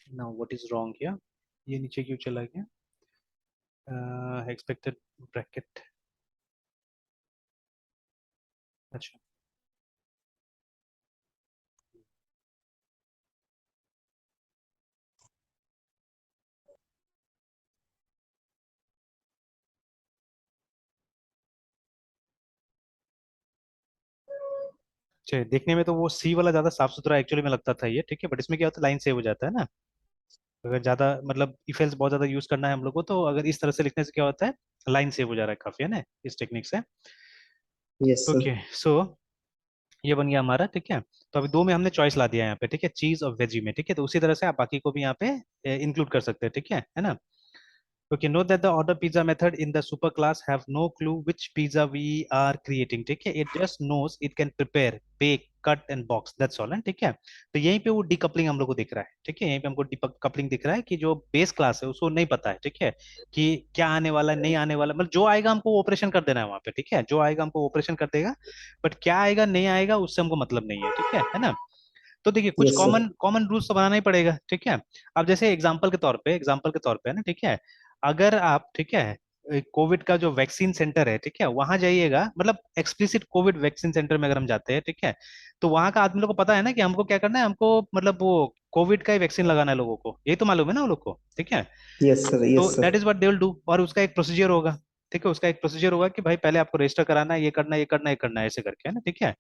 now what is wrong here, ये नीचे क्यों चला गया, एक्सपेक्टेड ब्रैकेट, अच्छा, चलिए, देखने में तो वो सी वाला ज्यादा साफ सुथरा एक्चुअली में लगता था ये, ठीक है, बट इसमें क्या होता है, लाइन सेव हो जाता है ना। अगर ज्यादा मतलब इफ एल्स बहुत ज्यादा यूज करना है हम लोग को, तो अगर इस तरह से लिखने से क्या होता है, लाइन सेव हो जा रहा है काफी, है ना, इस टेक्निक से। Yes sir. ओके सो ये बन गया हमारा, ठीक है। तो अभी दो में हमने चॉइस ला दिया यहाँ पे, ठीक है, चीज और वेजी में, ठीक है। तो उसी तरह से आप बाकी को भी यहाँ पे इंक्लूड कर सकते हैं, ठीक है ना। Okay, note that the order pizza method in the super class have no clue which pizza we are creating. ठीक है, it just knows it can prepare, bake, cut and box. That's all है, ठीक है। तो यहीं पे वो decoupling हम लोग को दिख रहा है, ठीक है, यहीं पे हमको डीकपलिंग दिख रहा है कि जो बेस क्लास है उसको नहीं पता है, ठीक है, कि क्या आने वाला है नहीं आने वाला, मतलब जो आएगा हमको वो ऑपरेशन कर देना है वहां पे, ठीक है, जो आएगा हमको ऑपरेशन कर देगा, बट क्या आएगा नहीं आएगा उससे हमको मतलब नहीं है, ठीक है ना। तो देखिए कुछ yes sir. Common common rules तो बनाना ही पड़ेगा, ठीक है। अब जैसे एग्जांपल के तौर पे है ना, ठीक है, अगर आप, ठीक है, कोविड का जो वैक्सीन सेंटर है, ठीक है, वहां जाइएगा, मतलब एक्सप्लिसिट कोविड वैक्सीन सेंटर में अगर हम जाते हैं, ठीक है, तो वहां का आदमी लोग को पता है ना कि हमको क्या करना है, हमको मतलब वो कोविड का ही वैक्सीन लगाना है लोगों को, यही तो मालूम है ना वो लोग को, ठीक है। Yes sir. तो yes sir. That is what they will do, और उसका एक प्रोसीजर होगा, ठीक है, उसका एक प्रोसीजर होगा कि भाई पहले आपको रजिस्टर कराना है, ये करना है, ये करना है, ये करना है, ऐसे करके, है ना, ठीक है।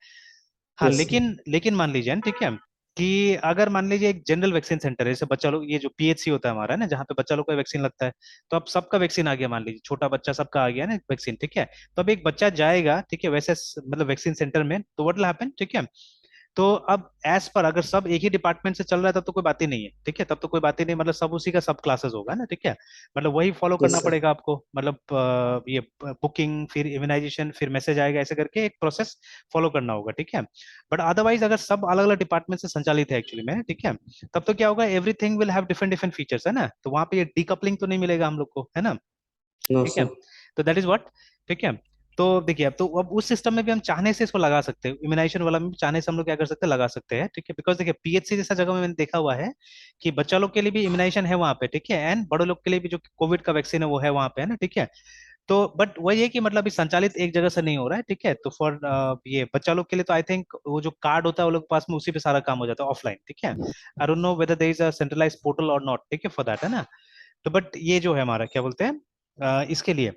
हाँ, यस सर। लेकिन लेकिन मान लीजिए ना, ठीक है, कि अगर मान लीजिए एक जनरल वैक्सीन सेंटर है, जैसे बच्चा लोग, ये जो पीएचसी होता है हमारा, है ना, जहाँ पे बच्चा लोग का वैक्सीन लगता है, तो अब सबका वैक्सीन आ गया, मान लीजिए छोटा बच्चा सबका आ गया ना वैक्सीन, ठीक है। तो अब एक बच्चा जाएगा, ठीक है, वैसे मतलब वैक्सीन सेंटर में, तो व्हाट विल हैपन, ठीक है। तो अब एज पर अगर सब एक ही डिपार्टमेंट से चल रहा है तब तो कोई बात ही नहीं है, ठीक है, तब तो कोई बात ही नहीं, मतलब सब उसी का सब क्लासेस होगा ना, ठीक है। मतलब वही फॉलो यस करना सर। पड़ेगा आपको, मतलब ये बुकिंग, फिर इम्यूनाइजेशन, फिर मैसेज आएगा, ऐसे करके एक प्रोसेस फॉलो करना होगा, ठीक है। बट अदरवाइज अगर सब अलग अलग डिपार्टमेंट से संचालित है एक्चुअली में, ठीक है, तब तो क्या होगा, everything will have different different features, है ना, तो वहां पे ये डीकपलिंग तो नहीं मिलेगा हम लोग को, है ना, नो ठीक है। सर। तो दैट इज व्हाट, ठीक है। तो देखिए, अब तो अब उस सिस्टम में भी हम चाहने से इसको लगा सकते हैं, इम्यूनाइजेशन वाला में भी चाहने से हम लोग क्या कर सकते हैं, लगा सकते हैं, ठीक है, बिकॉज देखिए पीएचसी जैसा जगह में मैंने देखा हुआ है कि बच्चा लोग के लिए भी इम्यूनाइजेशन है वहाँ पे, ठीक है, एंड बड़े लोग के लिए भी जो कोविड का वैक्सीन है वो है वहाँ पे, है ना, ठीक है। तो बट वही है कि मतलब अभी संचालित एक जगह से नहीं हो रहा है, ठीक है। तो फॉर ये बच्चा लोग के लिए तो आई थिंक वो जो कार्ड होता है वो लोग के पास में, उसी पे सारा काम हो जाता है ऑफलाइन, ठीक है। I don't know whether there is a centralised portal और नॉट, ठीक है, फॉर दैट, है ना। तो बट ये जो है हमारा क्या बोलते हैं, इसके लिए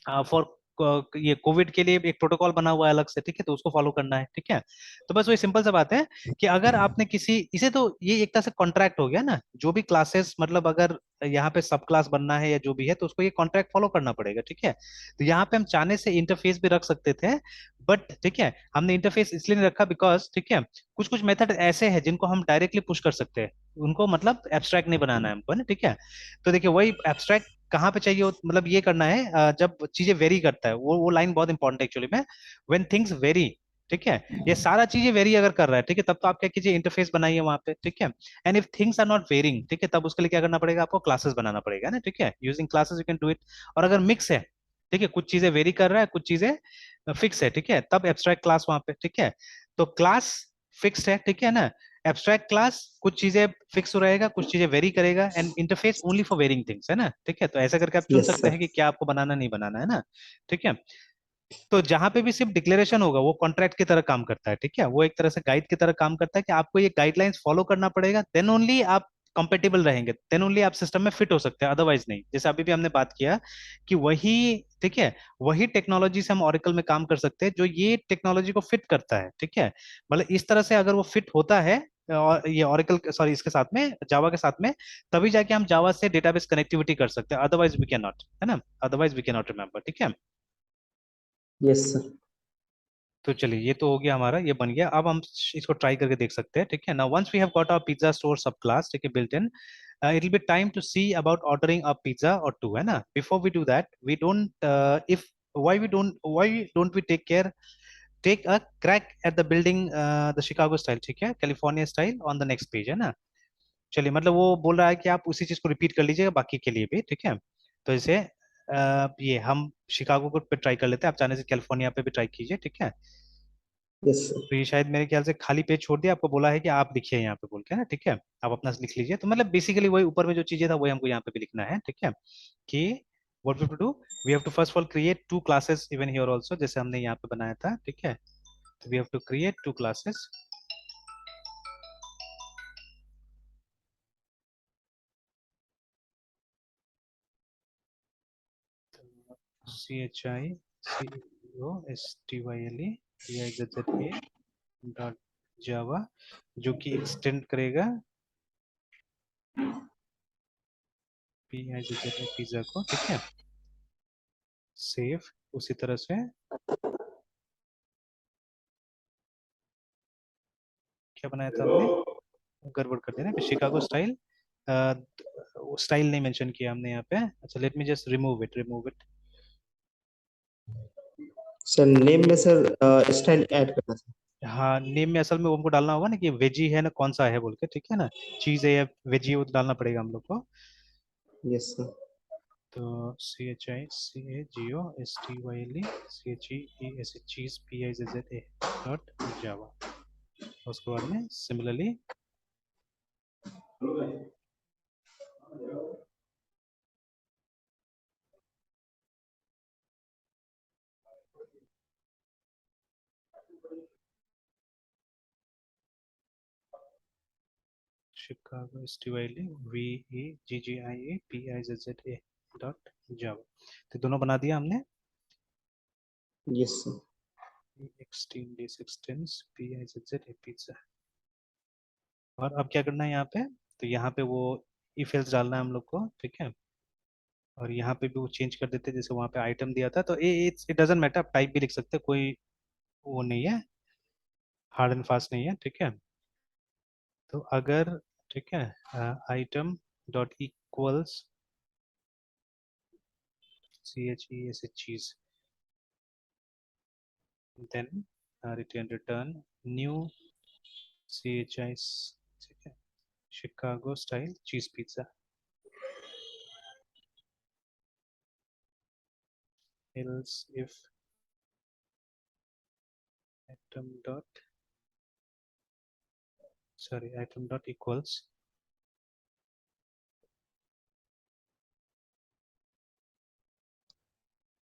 फॉर ये कोविड के लिए एक प्रोटोकॉल बना हुआ है अलग से, ठीक है, तो उसको फॉलो करना है, ठीक है। तो बस वही सिंपल सा बात है कि अगर आपने किसी इसे, तो ये एक तरह से कॉन्ट्रैक्ट हो गया ना, जो भी क्लासेस, मतलब अगर यहाँ पे सब क्लास बनना है या जो भी है, तो उसको ये कॉन्ट्रैक्ट फॉलो करना पड़ेगा, ठीक है। तो यहाँ पे हम चाहने से इंटरफेस भी रख सकते थे, बट ठीक है, हमने इंटरफेस इसलिए नहीं रखा बिकॉज, ठीक है, कुछ कुछ मेथड ऐसे हैं जिनको हम डायरेक्टली पुश कर सकते हैं, उनको मतलब एब्स्ट्रैक्ट नहीं बनाना है हमको ना, ठीक है। तो देखिए वही एब्स्ट्रैक्ट कहाँ पे चाहिए मतलब ये करना है, जब चीजें वेरी करता है, वो लाइन बहुत इंपॉर्टेंट है एक्चुअली में, व्हेन थिंग्स वेरी, ठीक है, ये सारा चीजें वेरी अगर कर रहा है, ठीक है, तब तो आप क्या कीजिए, इंटरफेस बनाइए वहां पे, ठीक है। And if things are not varying, ठीक है, तब उसके लिए क्या करना पड़ेगा, आपको क्लासेस बनाना पड़ेगा ना, ठीक है, using classes you can do it. और अगर मिक्स है, ठीक है, कुछ चीजें वेरी कर रहा है, कुछ चीजें फिक्स है, ठीक है, तब एब्स्ट्रैक्ट क्लास वहां पे, ठीक है। तो क्लास फिक्स्ड है, ठीक है ना, एब्स्ट्रैक्ट क्लास कुछ चीजें फिक्स रहेगा, कुछ चीजें वेरी करेगा, and interface only for varying things, है ना, ठीक है। तो ऐसा करके आप चुन यस सकते हैं सर। कि क्या आपको बनाना नहीं बनाना, है ना, ठीक है। तो जहां पे भी सिर्फ डिक्लेरेशन होगा वो कॉन्ट्रैक्ट की तरह काम करता है, ठीक है, वो एक तरह से गाइड की तरह काम करता है कि आपको ये गाइडलाइंस फॉलो करना पड़ेगा, देन ओनली आप कंपेटेबल रहेंगे, देन ओनली आप सिस्टम में फिट हो सकते हैं, अदरवाइज नहीं। जैसे अभी भी हमने बात किया कि वही, ठीक है, वही टेक्नोलॉजी से हम ऑरेकल में काम कर सकते हैं जो ये टेक्नोलॉजी को फिट करता है, ठीक है। मतलब इस तरह से अगर वो फिट होता है, और ये ऑरेकल, सॉरी, इसके साथ में जावा के साथ में, तभी जाके हम जावा से डेटाबेस कनेक्टिविटी कर सकते हैं, अदरवाइज वी कैन नॉट, है ना, otherwise we can not remember, ठीक है। Yes sir. तो चलिए ये तो हो गया हमारा, ये बन गया, अब हम इसको ट्राई करके देख सकते हैं, ठीक है ना। Once we have got our pizza store sub class, ठीक है, built in, it will be time to see about ordering a pizza और टू, है ना। Before we do that we don't, if why don't we take a crack at the building, the Chicago style, ठीक है, California style on the next page, है ना। चलिए, मतलब वो बोल रहा है कि आप उसी चीज को रिपीट कर लीजिएगा बाकी के लिए भी, ठीक है। तो इसे ये हम शिकागो को पे ट्राई कर लेते हैं, आप चाहने से कैलिफोर्निया पे भी ट्राई कीजिए, ठीक है। Yes sir. तो ये शायद मेरे ख्याल से खाली पेज छोड़ दिया, आपको बोला है कि आप लिखिए यहाँ पे बोल के ना, ठीक है, आप अपना से लिख लीजिए। तो मतलब बेसिकली वही ऊपर में जो चीजें था वही हमको यहाँ पे भी लिखना है, ठीक है, कि what we to do, we have to first of all create two classes even here also, जैसे हमने यहाँ पे बनाया था, ठीक है। तो we have to create two classes, CHICOSTYLE, DIZZA, dot Java, जो कि एक्सटेंड करेगा पिज्जा को, ठीक है। सेव, उसी तरह से क्या बनाया था हमने, गड़बड़ कर दिया ना, शिकागो स्टाइल, स्टाइल नहीं मेंशन किया हमने यहाँ पे। अच्छा, let me just remove it. Sir name में सर स्टाइल ऐड करना था। हाँ, नेम में असल में वो हमको डालना होगा ना कि वेजी है ना कौन सा है बोल के, ठीक है ना, चीज है या वेजी है, वो तो डालना पड़ेगा हम लोग को। Yes sir. तो CHICAGOSTYLE चीज PIZZA डॉट जावा। उसके बाद में similarly Chicago STYLE VEGGIA dot जावा। तो दोनों बना दिया हमने। Yes sir. extends PIZZA pizza. और अब क्या करना है यहाँ पे, तो यहाँ पे वो इफ एल्स डालना है हम लोग को, ठीक है। और यहाँ पे भी वो चेंज कर देते हैं, जैसे वहाँ पे आइटम दिया था, तो इट डजेंट मैटर, आप टाइप भी लिख सकते हैं, कोई वो नहीं है, हार्ड एंड फास्ट नहीं है, ठीक है। तो अगर, ठीक है, आइटम डॉट इक्वल्स CHES चीज, देन रिटर्न न्यू CHI, ठीक है, शिकागो स्टाइल चीज pizza, else if item dot item dot equals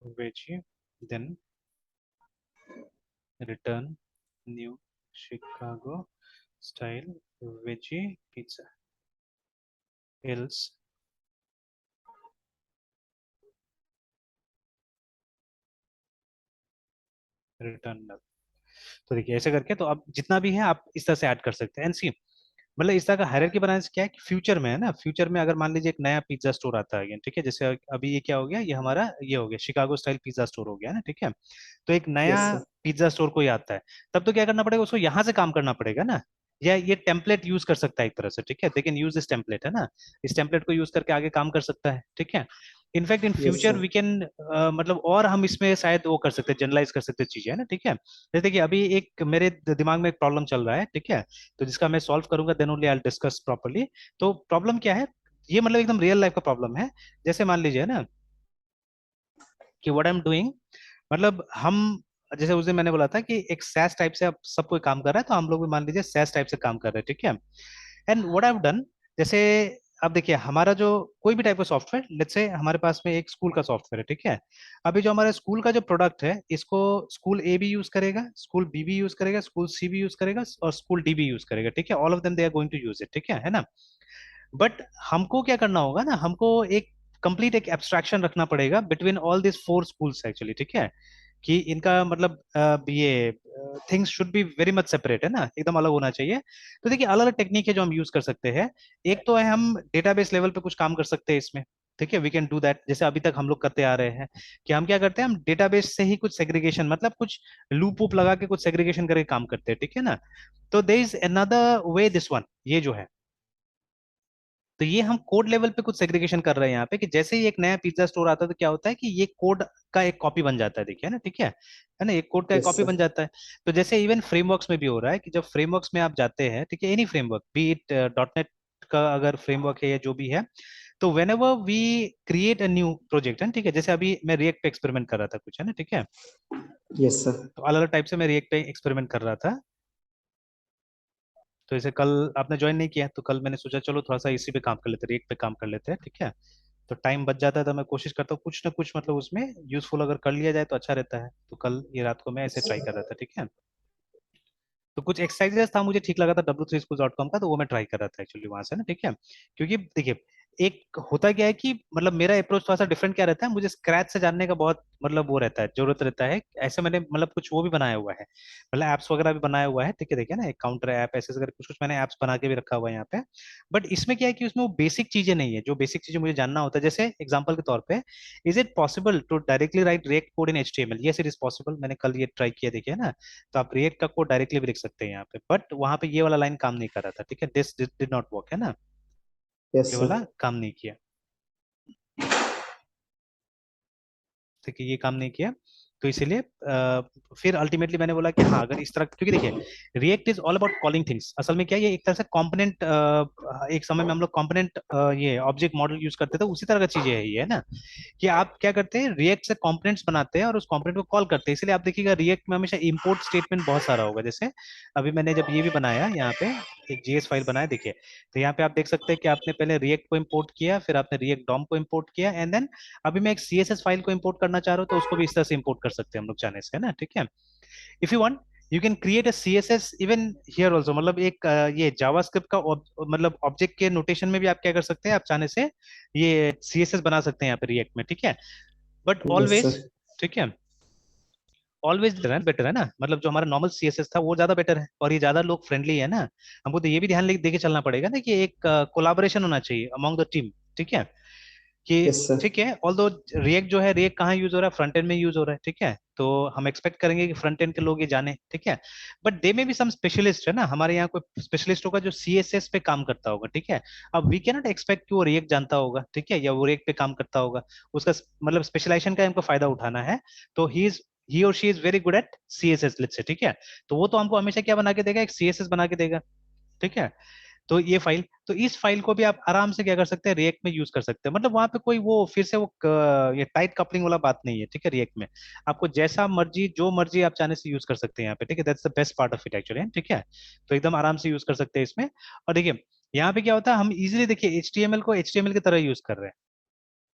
veggie, then return new Chicago style veggie pizza, else return null। तो देखिए ऐसे करके, तो अब जितना भी है आप इस तरह से ऐड कर सकते हैं। एंड सी, मतलब इस तरह का हायरार्की बनाने से क्या है कि फ्यूचर में है ना, फ्यूचर में अगर मान लीजिए एक नया पिज्जा स्टोर आता है, ठीक है, जैसे अभी ये क्या हो गया, ये हमारा ये हो गया शिकागो स्टाइल पिज्जा स्टोर हो गया ना, ठीक है। तो एक नया यस सर। पिज्जा स्टोर कोई आता है, तब तो क्या करना पड़ेगा, उसको यहाँ से काम करना पड़ेगा ना, या ये टेम्पलेट यूज कर सकता है एक तरह से, ठीक है, they can use this template, है ना, इस टेम्पलेट को यूज करके आगे काम कर सकता है, ठीक है। In fact in yes future sir. We can, मतलब और हम इसमें शायद वो कर सकते हैं, जनरलाइज कर सकते हैं चीजें, है ना, ठीक है। जैसे देखिए अभी एक मेरे दिमाग में एक प्रॉब्लम चल रहा है, ठीक है, तो जिसका मैं सॉल्व करूंगा, then only I discuss properly. तो प्रॉब्लम क्या है, ये मतलब एकदम रियल लाइफ का प्रॉब्लम है। जैसे मान लीजिए ना कि व्हाट आई एम डूइंग, मतलब हम, जैसे उस दिन मैंने बोला था कि एक सैस टाइप से अब सब कोई काम कर रहा है, तो हम लोग भी मान लीजिए सैस टाइप से काम कर रहे हैं, ठीक है। And what I have done, जैसे अब देखिए हमारा जो कोई भी टाइप का सॉफ्टवेयर, लेट्स से हमारे पास में एक स्कूल का सॉफ्टवेयर है, ठीक है। अभी जो हमारे स्कूल का जो प्रोडक्ट है, इसको स्कूल ए भी यूज करेगा, स्कूल बी भी यूज करेगा, स्कूल सी भी यूज करेगा, और स्कूल डी भी यूज करेगा, ठीक है, all of them they are going to use it, ठीक है ना। बट हमको क्या करना होगा ना, हमको एक कंप्लीट एक एब्स्ट्रैक्शन रखना पड़ेगा between all this four schools actually, ठीक है, कि इनका मतलब ये things should be very much separate, है ना, एकदम अलग होना चाहिए। तो देखिए अलग अलग टेक्निक है जो हम यूज कर सकते हैं। एक तो है हम डेटाबेस लेवल पे कुछ काम कर सकते हैं इसमें, ठीक है, वी कैन डू दैट, जैसे अभी तक हम लोग करते आ रहे हैं कि हम क्या करते हैं, हम डेटाबेस से ही कुछ सेग्रीगेशन, मतलब कुछ लूप वूप लगा के कुछ सेग्रीगेशन करके काम करते हैं, ठीक है ना। तो there is another way, this one, ये जो है, तो ये हम कोड लेवल पे कुछ सेग्रीगेशन कर रहे हैं यहाँ पे, कि जैसे ही एक नया पिज्जा स्टोर आता है, तो क्या होता है कि ये कोड का एक कॉपी बन जाता है, देखिए ना, ठीक है ना, एक कोड का एक यस कॉपी सर। बन जाता है। तो जैसे इवन फ्रेमवर्क्स में भी हो रहा है कि जब फ्रेमवर्क्स में आप जाते हैं, ठीक है, any framework, B it .NET का अगर फ्रेमवर्क है या जो भी है, तो whenever we create a new project है, ठीक है, जैसे अभी मैं रिएक्ट पे एक्सपेरिमेंट कर रहा था कुछ, है ना, ठीक है, यस सर। तो अलग अलग टाइप से मैं रिएक्ट पे एक्सपेरिमेंट कर रहा था। तो जैसे कल आपने ज्वाइन नहीं किया, तो कल मैंने सोचा चलो थोड़ा सा इसी पे काम कर लेते हैं, रिएक्ट पे काम कर लेते हैं, ठीक है। तो टाइम बच जाता है, तो मैं कोशिश करता हूँ कुछ ना कुछ, मतलब उसमें यूजफुल अगर कर लिया जाए तो अच्छा रहता है। तो कल ये रात को मैं ऐसे ट्राई कर रहा था, ठीक है। तो कुछ एक्सरसाइजेस था मुझे ठीक लगा था W3schools.com का, तो वो मैं ट्राई कर रहा था एक्चुअली वहां से ना, ठीक है। क्योंकि देखिए एक होता क्या है कि मतलब मेरा अप्रोच थोड़ा सा डिफरेंट क्या रहता है, मुझे स्क्रैच से जानने का बहुत मतलब वो रहता है, जरूरत रहता है। ऐसे मैंने मतलब कुछ वो भी बनाया हुआ है, मतलब एप्स वगैरह भी बनाया हुआ है, ठीक है, देखिए ना, एक काउंटर ऐप ऐसे करके कुछ कुछ मैंने एप्स बना के भी रखा हुआ है यहाँ पे। बट इसमें क्या है कि उसमें वो बेसिक चीजें नहीं है, जो बेसिक चीजें मुझे जानना होता है। जैसे एग्जाम्पल के तौर पे, is it possible to directly write React code in HTML? Yes it is possible, मैंने कल ये ट्राई किया, देखिए ना। तो आप रिएक्ट का कोड डायरेक्टली भी लिख सकते हैं यहाँ पे, बट वहां पे ये वाला लाइन काम नहीं कर रहा था, ठीक है, दिस डिड नॉट वर्क, है ना, यस ये सर। वाला काम नहीं किया, ठीक है, ये काम नहीं किया। तो इसीलिए फिर अल्टीमेटली मैंने बोला कि हाँ, अगर इस तरह, क्योंकि देखिए react is all about calling things, असल में क्या है, ये एक तरह से कंपोनेंट, एक समय में हम लोग कंपोनेंट, ये ऑब्जेक्ट मॉडल यूज करते थे, उसी तरह का चीजें है ये, है ना। कि आप क्या करते हैं, रिएक्ट से कंपोनेंट्स बनाते हैं और उस कंपोनेंट को कॉल करते हैं, इसलिए आप देखिएगा रिएक्ट में हमेशा इंपोर्ट स्टेटमेंट बहुत सारा होगा। जैसे अभी मैंने जब ये भी बनाया यहाँ पे, एक JS फाइल बनाया, देखिए, तो यहाँ पे आप देख सकते हैं कि आपने पहले रिएक्ट को इंपोर्ट किया, फिर आपने रिएक्ट डॉम को इंपोर्ट किया, एंड देन अभी मैं एक CSS फाइल को इंपोर्ट करना चाह रहा हूँ, तो उसको भी इस तरह से इंपोर्ट कर सकते हैं हम लोग चाहने से, है ना, ठीक है। If you want, you can create a CSS even here also, मतलब एक ये जावास्क्रिप्ट का मतलब ऑब्जेक्ट के नोटेशन में भी आप क्या कर सकते हैं, आप चाहने से ये CSS बना सकते हैं यहाँ पे रिएक्ट में, ठीक है। But yes always, sir. ठीक है, ऑलवेज बेटर है ना, मतलब जो हमारा नॉर्मल CSS था वो ज्यादा बेटर है, और ये ज्यादा लोग फ्रेंडली है ना। हमको तो ये भी ध्यान देके चलना पड़ेगा ना कि एक कोलाबोरेशन होना चाहिए अमॉन्ग द टीम, ठीक है। कि यस सर। ठीक है, ऑल्दो रिएक्ट जो है, रिएक्ट कहाँ यूज हो रहा है, फ्रंट एंड में यूज हो रहा है, ठीक है, तो हम एक्सपेक्ट करेंगे कि फ्रंट एंड के लोग ये जाने, ठीक है। बट दे में भी सम स्पेशलिस्ट है ना, हमारे यहाँ कोई स्पेशलिस्ट होगा जो CSS पे काम करता होगा, ठीक है। अब वी कैन नॉट एक्सपेक्ट कि वो रिएक्ट जानता होगा, ठीक है, या वो रिएक्ट पे काम करता होगा, उसका मतलब स्पेशलाइजेशन का हमको फायदा उठाना है। तो ही और she is very good at CSS, let's say, ठीक है। तो वो तो हमको हमेशा क्या बना के देगा, एक CSS बना के देगा, ठीक है। तो ये फाइल, तो इस फाइल को भी आप आराम से क्या कर सकते हैं, रिएक्ट में यूज कर सकते हैं, मतलब वहां पे कोई वो फिर से वो ये टाइट कपलिंग वाला बात नहीं है, ठीक है। रिएक्ट में आपको जैसा मर्जी, जो मर्जी आप चाहने से यूज कर सकते हैं यहाँ पे, ठीक है, that's the best part of it actually, ठीक है। तो एकदम आराम से यूज कर सकते हैं इसमें। और देखिए यहाँ पे क्या होता है, हम इजिली देखिए HTML को HTML की तरह यूज कर रहे हैं,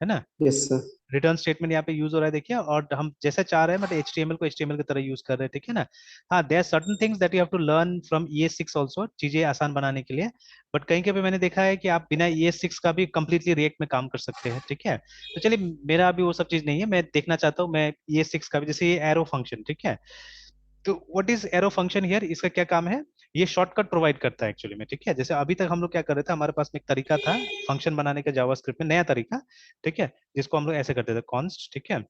है ना। Yes sir. रिटर्न स्टेटमेंट यहाँ पे यूज हो रहा है, देखिए, और हम जैसा चाह रहे हैं मतलब HTML को HTML की तरह यूज कर रहे हैं, ठीक है ना। हाँ, there are certain things that you have to learn from ES6 also, चीजें आसान बनाने के लिए। बट कहीं कहीं पे मैंने देखा है कि आप बिना ES6 का भी कंप्लीटली रिएक्ट में काम कर सकते हैं, ठीक है। तो चलिए, मेरा अभी वो सब चीज नहीं है, मैं देखना चाहता हूँ मैं ES6 का भी, जैसे ये एरो फंक्शन, ठीक है। तो what is arrow function here, इसका क्या काम है, ये शॉर्टकट प्रोवाइड करता है एक्चुअली में, ठीक है। जैसे अभी तक हम लोग क्या कर रहे थे, हमारे पास में एक तरीका था फंक्शन बनाने का जावास्क्रिप्ट में, नया तरीका, ठीक है, जिसको हम लोग ऐसे करते थे, कॉन्स्ट, ठीक है,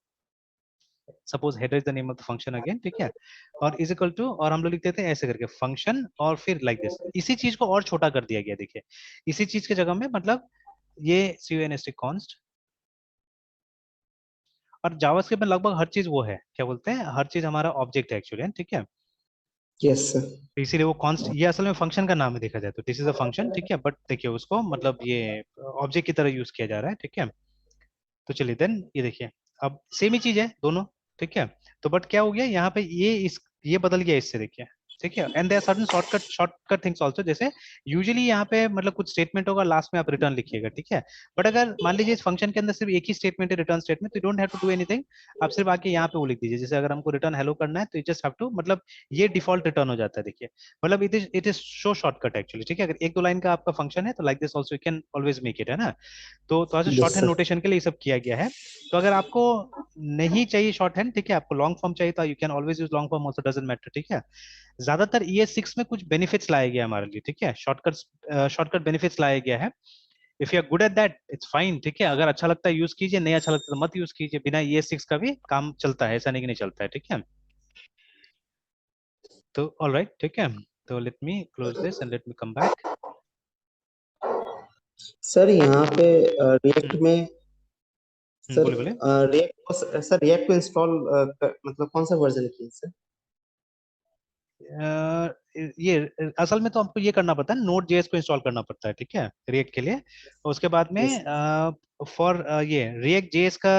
suppose header is the name of the function again, ठीक है, और इज इक्वल टू, और हम लोग लिखते थे ऐसे करके फंक्शन, और फिर लाइक दिस, इसी चीज को और छोटा कर दिया गया, देखिए, इसी चीज के जगह में, मतलब ये CONST कॉन्स्ट, और जावास्क्रिप्ट में लगभग हर चीज वो है, क्या बोलते हैं, हर चीज हमारा ऑब्जेक्ट है एक्चुअली, ठीक है। Yes sir. तो इसीलिए वो कॉन्स्ट, ये असल में फंक्शन का नाम है देखा जाए तो, दिस इज अ फंक्शन, ठीक है, बट देखिए उसको मतलब ये ऑब्जेक्ट की तरह यूज किया जा रहा है, ठीक है। तो चलिए देन ये देखिए, अब सेम ही चीज है दोनों, ठीक है। तो बट क्या हो गया यहाँ पे, ये बदल गया इससे, देखिए, ठीक है। And there certain shortcut things also, जैसे यूजुअली यहाँ पे मतलब कुछ स्टेटमेंट होगा, लास्ट में आप रिटर्न लिखिएगा, ठीक है। बट अगर मान लीजिए इस फंक्शन के अंदर सिर्फ एक ही स्टेटमेंट है, रिटर्न स्टेटमेंट, तो you don't have to do anything, आप सिर्फ आके यहाँ पे वो लिख दीजिए, जैसे अगर हमको रिटर्न हेलो करना है तो यू जस्ट हैव टू, मतलब ये डिफॉल्ट रिटर्न हो जाता है, देखिए, मतलब it is show shortcut actually, ठीक है। अगर एक दो लाइन का आपका फंक्शन है तो like this also you can always make it, है ना। तो थोड़ा सा yes short hand sir. Notation के लिए ये सब किया गया है। तो अगर आपको नहीं चाहिए शॉर्ट हैंड, ठीक है, आपको लॉन्ग फॉर्म चाहिए, तो you can always use long form also, doesn't matter, ठीक है। ज्यादातर ES6 में कुछ बेनिफिट्स लाया गया हमारे लिए, ठीक है, शॉर्टकट बेनिफिट्स लाया गया है। If you are good at that it's fine, ठीक है, अगर अच्छा लगता है यूज कीजिए, नहीं अच्छा लगता तो मत यूज कीजिए, बिना ES6 का भी काम चलता है, ऐसा नहीं कि नहीं चलता है, ठीक है। तो ऑल राइट, ठीक है, तो let me close this and let me come back. Sir यहाँ पे रिएक्ट में, सर बोलिए बोलिए। रिएक्ट को, सर रिएक्ट को इंस्टॉल मतलब कौन सा वर्जन किए सर? ये असल में तो आपको ये करना पड़ता है, नोड जेएस को इंस्टॉल करना पड़ता है, ठीक है, रिएक्ट के लिए। और उसके बाद में यस। फॉर ये रिएक्ट जेएस का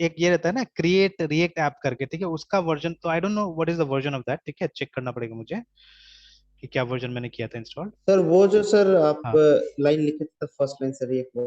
एक ये रहता है ना, क्रिएट रिएक्ट ऐप करके, ठीक है, उसका वर्जन तो I don't know what is the version of that, ठीक है, चेक करना पड़ेगा मुझे कि क्या वर्जन मैंने किया था इंस्टॉल। सर वो जो सर आप हाँ, लाइन लिखे थे फर्स्ट लाइन, सर रिएक्ट